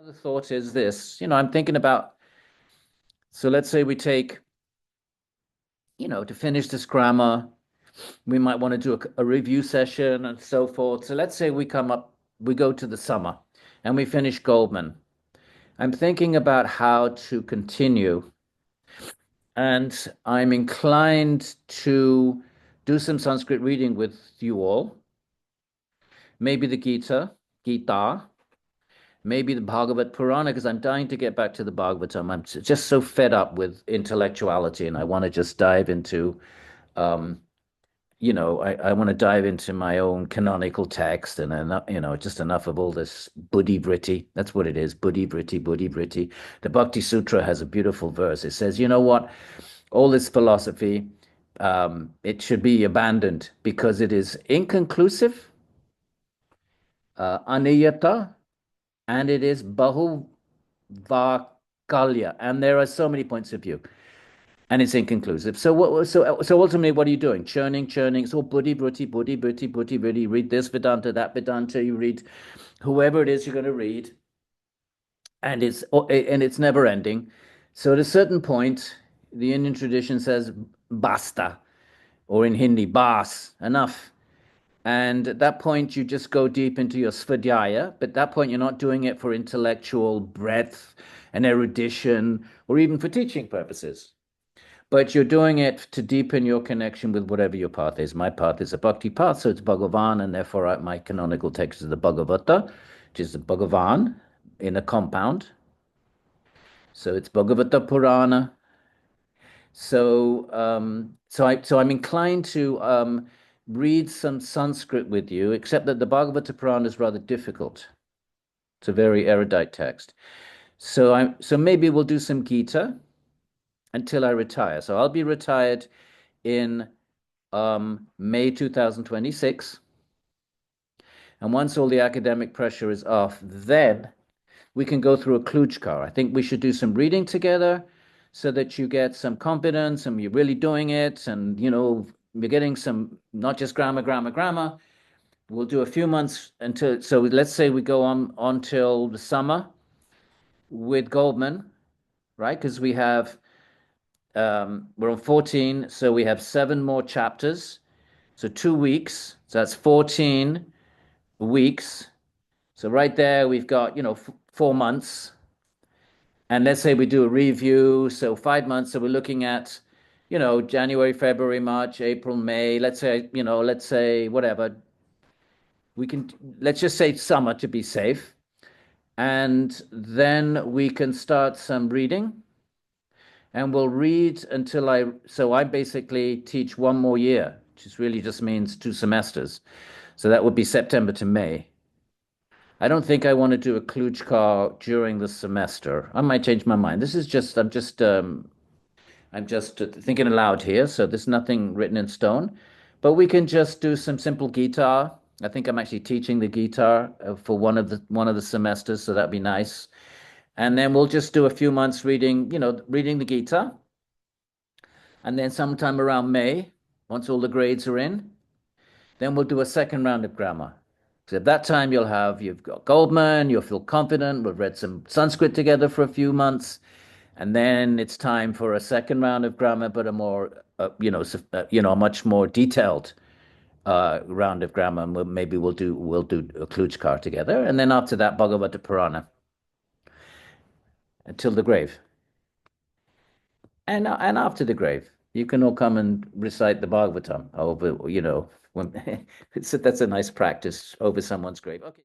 Another thought is this, I'm thinking about, so let's say we take, to finish this grammar, we might want to do a review session and so forth. So let's say we go to the summer and we finish Goldman. I'm thinking about how to continue, and I'm inclined to do some Sanskrit reading with you all. Maybe the Gita, maybe the Bhagavad Purana, because I'm dying to get back to the Bhagavatam. I'm just so fed up with intellectuality, and I want to just dive into, um, I want to dive into my own canonical text, and enough, just enough of all this buddhi vritti. That's what it is, buddhi vritti, buddhi vritti. The Bhakti Sutra has a beautiful verse. It says, you know what? All this philosophy, it should be abandoned because it is inconclusive, aniyata, and it is bahuvakalya, and there are so many points of view, and it's inconclusive. So so ultimately, what are you doing? Churning, churning. It's all buddhi, buddhi, buddhi, buddhi, buddhi, buddhi. Read this Vedanta, that Vedanta. You read whoever it is you're going to read, and it's never ending. So at a certain point, the Indian tradition says basta, or in Hindi, bas, enough. And at that point, you just go deep into your svadhyaya. But at that point, you're not doing it for intellectual breadth and erudition or even for teaching purposes. But you're doing it to deepen your connection with whatever your path is. My path is a bhakti path, so it's Bhagavan, and therefore my canonical text is the Bhagavata, which is the Bhagavan in a compound. So it's Bhagavata Purana. So I'm inclined to read some Sanskrit with you, except that the Bhagavata Purana is rather difficult. It's a very erudite text. So maybe we'll do some Gita until I retire. So I'll be retired in May 2026. And once all the academic pressure is off, then we can go through a Klujkar. I think we should do some reading together so that you get some confidence and you're really doing it. And, you're getting some, not just grammar, grammar, grammar. We'll do a few months until, so let's say we go on till the summer with Goldman, right? Because we're on 14, so we have 7 more chapters. So 2 weeks, so that's 14 weeks. So right there, we've got, 4 months. And let's say we do a review, so 5 months. So we're looking at, January, February, March, April, May. Let's say whatever. Let's just say summer to be safe. And then we can start some reading. And we'll read so I basically teach 1 more year, which really just means 2 semesters. So that would be September to May. I don't think I want to do a kludge call during the semester. I might change my mind. I'm just thinking aloud here, so there's nothing written in stone. But we can just do some simple guitar. I think I'm actually teaching the guitar for one of the semesters, so that'd be nice. And then we'll just do a few months reading the guitar. And then sometime around May, once all the grades are in, then we'll do a second round of grammar. So at that time, you've got Goldman, you'll feel confident. We've read some Sanskrit together for a few months, and then it's time for a second round of grammar, but a more, a much more detailed round of grammar. And maybe we'll do a Klujkar together, and then after that, Bhagavata Purana until the grave, and after the grave, you can all come and recite the Bhagavatam over, that's a nice practice over someone's grave. Okay.